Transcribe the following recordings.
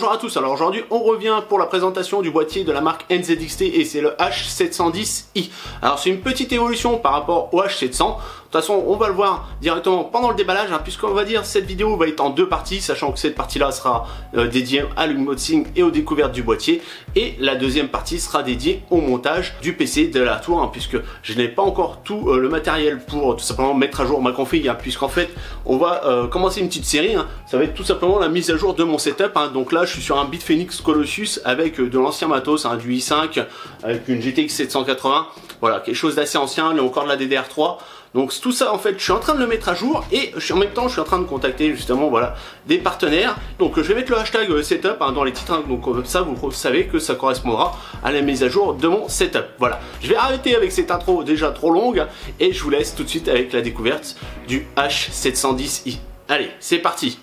bonjour à tous. Alors aujourd'hui on revient pour la présentation du boîtier de la marque NZXT et c'est le H710i. Alors c'est une petite évolution par rapport au H700. De toute façon on va le voir directement pendant le déballage puisqu'on va dire cette vidéo va être en deux parties, sachant que cette partie là sera dédiée à l'unboxing et aux découvertes du boîtier et la deuxième partie sera dédiée au montage du PC de la tour puisque je n'ai pas encore tout le matériel pour tout simplement mettre à jour ma config puisqu'en fait on va commencer une petite série. Ça va être tout simplement la mise à jour de mon setup. Donc là je suis sur un Bitfenix Colossus avec de l'ancien matos, du i5 avec une GTX 780, voilà, quelque chose d'assez ancien, il y a encore de la DDR3. Donc tout ça en fait je suis en train de le mettre à jour et en même temps je suis en train de contacter justement voilà des partenaires. Donc je vais mettre le hashtag setup dans les titres, donc comme ça vous savez que ça correspondra à la mise à jour de mon setup. Voilà, je vais arrêter avec cette intro déjà trop longue et je vous laisse tout de suite avec la découverte du H710i. Allez, c'est parti.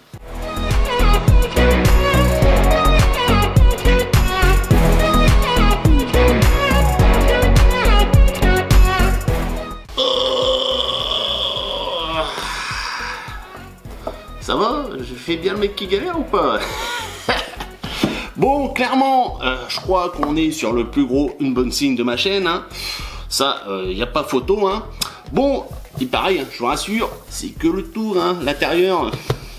Ça va? Je fais bien le mec qui galère ou pas? Bon, clairement, je crois qu'on est sur le plus gros unboxing de ma chaîne. Ça, il n'y a pas photo. Bon, il pareil, je vous rassure, c'est que le tour. L'intérieur,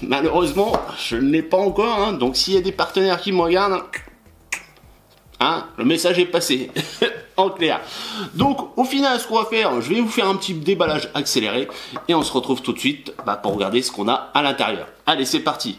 malheureusement, je ne l'ai pas encore. Donc s'il y a des partenaires qui me regardent, le message est passé. En clair. Donc au final ce qu'on va faire, je vais vous faire un petit déballage accéléré et on se retrouve tout de suite pour regarder ce qu'on a à l'intérieur. Allez, c'est parti.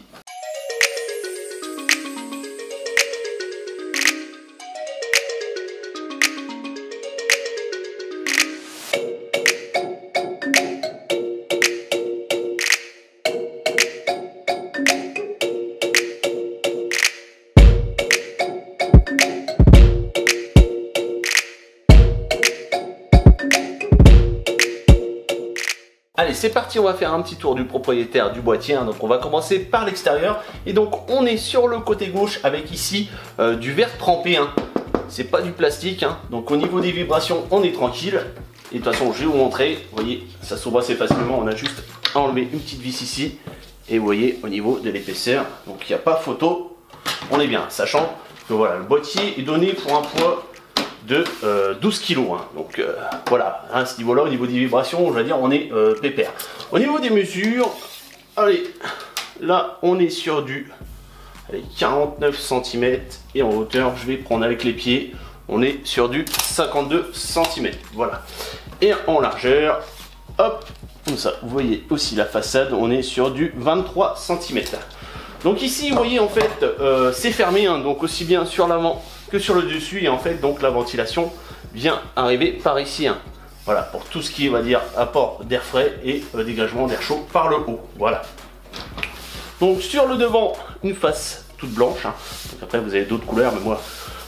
Allez, c'est parti, on va faire un petit tour du propriétaire du boîtier. Donc on va commencer par l'extérieur. Et donc on est sur le côté gauche avec ici du verre trempé. C'est pas du plastique. Donc au niveau des vibrations, on est tranquille. Et de toute façon, je vais vous montrer. Vous voyez, ça s'ouvre assez facilement. On a juste à enlever une petite vis ici. Et vous voyez, au niveau de l'épaisseur, donc il n'y a pas photo. On est bien, sachant que voilà, le boîtier est donné pour un poids de 12 kg. Donc voilà, à ce niveau là, au niveau des vibrations, je vais dire on est pépère. Au niveau des mesures, allez, là on est sur du 49 cm et en hauteur, je vais prendre avec les pieds, on est sur du 52 cm. Voilà, et en largeur, hop, comme ça, vous voyez aussi la façade, on est sur du 23 cm. Donc ici, vous voyez en fait, c'est fermé, donc aussi bien sur l'avant que sur le dessus, et en fait donc la ventilation vient arriver par ici. Voilà, pour tout ce qui est, on va dire, apport d'air frais et dégagement d'air chaud par le haut. Voilà. Donc sur le devant, une face toute blanche. Donc après vous avez d'autres couleurs, mais moi,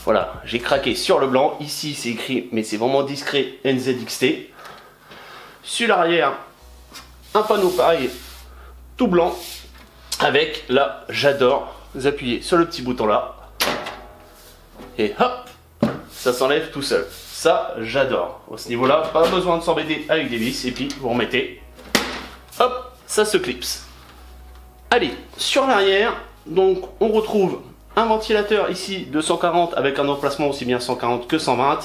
voilà, j'ai craqué sur le blanc. Ici c'est écrit, mais c'est vraiment discret, NZXT. Sur l'arrière, un panneau pareil, tout blanc, avec là, j'adore. Vous appuyez sur le petit bouton là. Et hop, ça s'enlève tout seul. Ça, j'adore. À ce niveau-là, pas besoin de s'embêter avec des vis. Et puis, vous remettez. Hop, ça se clipse. Allez, sur l'arrière, donc, on retrouve un ventilateur ici de 140 avec un emplacement aussi bien 140 que 120.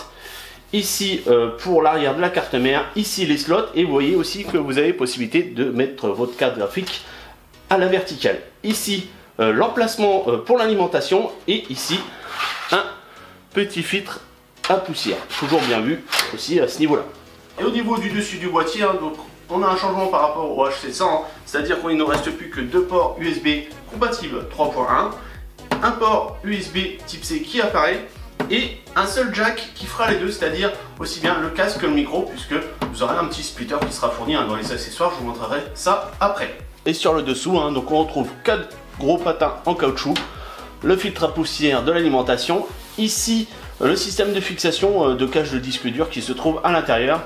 Ici, pour l'arrière de la carte mère. Ici, les slots. Et vous voyez aussi que vous avez possibilité de mettre votre carte graphique à la verticale. Ici, l'emplacement pour l'alimentation. Et ici, un petit filtre à poussière, toujours bien vu aussi à ce niveau là. Et au niveau du dessus du boîtier, donc on a un changement par rapport au H700, c'est à dire qu'il ne nous reste plus que deux ports USB compatibles 3.1, un port USB type C qui apparaît et un seul jack qui fera les deux, c'est à dire aussi bien le casque que le micro, puisque vous aurez un petit splitter qui sera fourni dans les accessoires. Je vous montrerai ça après. Et sur le dessous, donc on retrouve 4 gros patins en caoutchouc, le filtre à poussière de l'alimentation, ici le système de fixation de cache de disque dur qui se trouve à l'intérieur,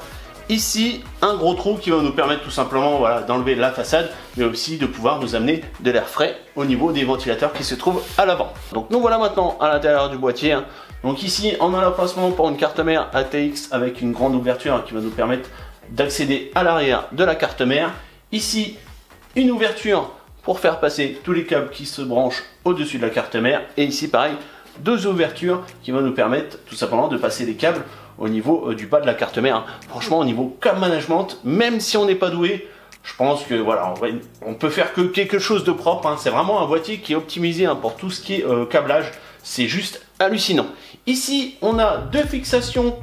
ici un gros trou qui va nous permettre tout simplement d'enlever la façade, mais aussi de pouvoir nous amener de l'air frais au niveau des ventilateurs qui se trouvent à l'avant. Donc nous voilà maintenant à l'intérieur du boîtier. Donc ici on a l'emplacement pour une carte mère ATX avec une grande ouverture qui va nous permettre d'accéder à l'arrière de la carte mère. Ici une ouverture pour faire passer tous les câbles qui se branchent au-dessus de la carte mère. Et ici pareil, deux ouvertures qui vont nous permettre tout simplement de passer les câbles au niveau du bas de la carte mère. Franchement, au niveau câble management, même si on n'est pas doué, je pense que voilà, on peut faire que quelque chose de propre. C'est vraiment un boîtier qui est optimisé pour tout ce qui est câblage. C'est juste hallucinant. Ici, on a deux fixations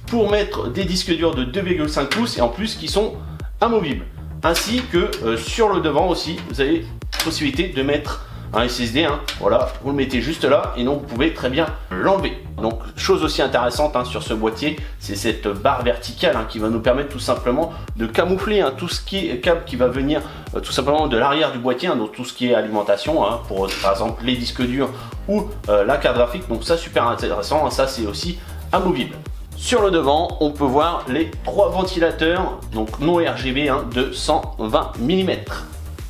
pour mettre des disques durs de 2,5 pouces et en plus qui sont amovibles. Ainsi que sur le devant aussi, vous avez possibilité de mettre un SSD, voilà, vous le mettez juste là et donc vous pouvez très bien l'enlever. Donc chose aussi intéressante sur ce boîtier, c'est cette barre verticale qui va nous permettre tout simplement de camoufler tout ce qui est câble qui va venir tout simplement de l'arrière du boîtier, donc tout ce qui est alimentation pour par exemple les disques durs ou la carte graphique. Donc ça super intéressant, ça c'est aussi amovible. Sur le devant, on peut voir les trois ventilateurs, donc non RGB de 120 mm.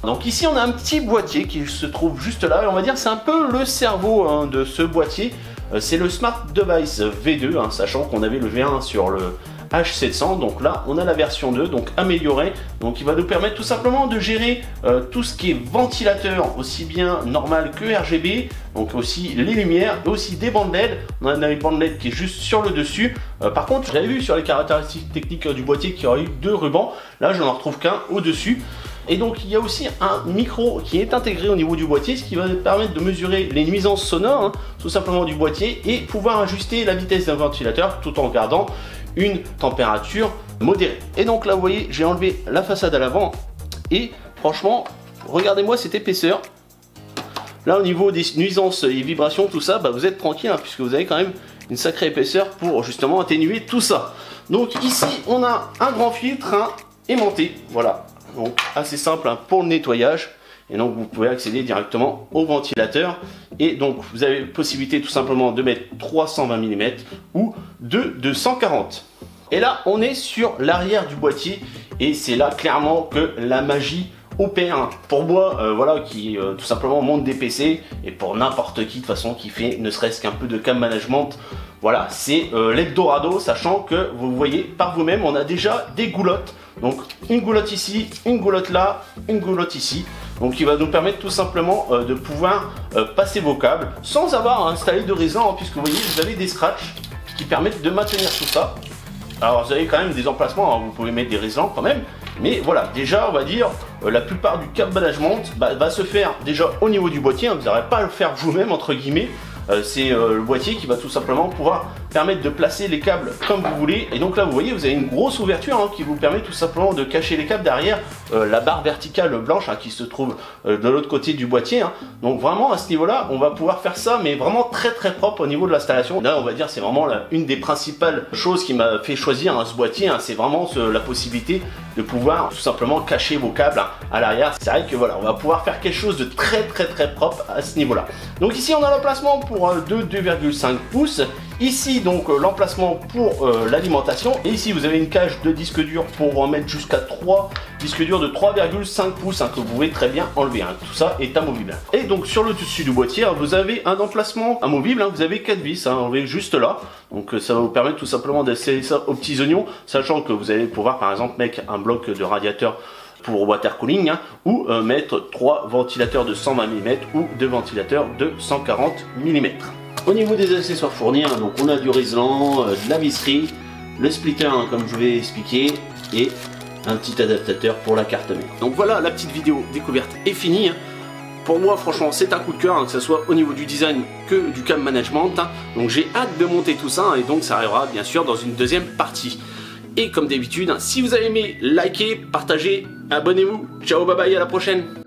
Donc ici on a un petit boîtier qui se trouve juste là, et on va dire c'est un peu le cerveau de ce boîtier. C'est le Smart Device V2, sachant qu'on avait le V1 sur le H700, donc là on a la version 2, donc améliorée, donc il va nous permettre tout simplement de gérer tout ce qui est ventilateur, aussi bien normal que RGB, donc aussi les lumières, et aussi des bandes LED. On a une bande LED qui est juste sur le dessus. Par contre j'avais vu sur les caractéristiques techniques du boîtier qu'il y aurait eu deux rubans, là je n'en retrouve qu'un au dessus. Et donc il y a aussi un micro qui est intégré au niveau du boîtier, ce qui va permettre de mesurer les nuisances sonores tout simplement du boîtier et pouvoir ajuster la vitesse d'un ventilateur tout en gardant une température modérée. Et donc là vous voyez, j'ai enlevé la façade à l'avant et franchement regardez-moi cette épaisseur. Là au niveau des nuisances et vibrations, tout ça, vous êtes tranquille puisque vous avez quand même une sacrée épaisseur pour justement atténuer tout ça. Donc ici on a un grand filtre aimanté, voilà. Donc assez simple pour le nettoyage, et donc vous pouvez accéder directement au ventilateur, et donc vous avez possibilité tout simplement de mettre 320 mm ou 240. Et là on est sur l'arrière du boîtier et c'est là clairement que la magie opère. Pour moi voilà, qui tout simplement monte des PC, et pour n'importe qui de toute façon qui fait ne serait-ce qu'un peu de cam management, voilà, c'est l'Eldorado, sachant que vous voyez par vous-même on a déjà des goulottes. Donc une goulotte ici, une goulotte là, une goulotte ici. Donc il va nous permettre tout simplement de pouvoir passer vos câbles sans avoir à installer de résins, puisque vous voyez vous avez des scratchs qui permettent de maintenir tout ça. Alors vous avez quand même des emplacements, vous pouvez mettre des résins quand même. Mais voilà, déjà on va dire la plupart du câble management va se faire déjà au niveau du boîtier, vous n'aurez pas à le faire vous-même entre guillemets. C'est le boîtier qui va tout simplement pouvoir permettre de placer les câbles comme vous voulez. Et donc là vous voyez vous avez une grosse ouverture qui vous permet tout simplement de cacher les câbles derrière la barre verticale blanche qui se trouve de l'autre côté du boîtier. Donc vraiment à ce niveau là on va pouvoir faire ça, mais vraiment très propre au niveau de l'installation. Là on va dire c'est vraiment une des principales choses qui m'a fait choisir ce boîtier, c'est vraiment la possibilité de pouvoir tout simplement cacher vos câbles à l'arrière. C'est vrai que voilà, on va pouvoir faire quelque chose de très propre à ce niveau là. Donc ici on a l'emplacement pour 2,5 pouces. Ici donc l'emplacement pour l'alimentation, et ici vous avez une cage de disques durs pour en mettre jusqu'à 3 disques durs de 3,5 pouces que vous pouvez très bien enlever. Tout ça est amovible. Et donc sur le dessus du boîtier vous avez un emplacement amovible, vous avez 4 vis enlevées juste là. Donc ça va vous permettre tout simplement d'installer ça aux petits oignons, sachant que vous allez pouvoir par exemple mettre un bloc de radiateur pour water cooling ou mettre 3 ventilateurs de 120 mm ou 2 ventilateurs de 140 mm. Au niveau des accessoires fournis, donc on a du résistant, de la visserie, le splitter comme je vous l'ai expliqué, et un petit adaptateur pour la carte mère. Donc voilà, la petite vidéo découverte est finie. Pour moi franchement c'est un coup de cœur, que ce soit au niveau du design que du cam management. Donc j'ai hâte de monter tout ça, et donc ça arrivera bien sûr dans une deuxième partie. Et comme d'habitude, si vous avez aimé, likez, partagez, abonnez-vous. Ciao, bye bye, à la prochaine.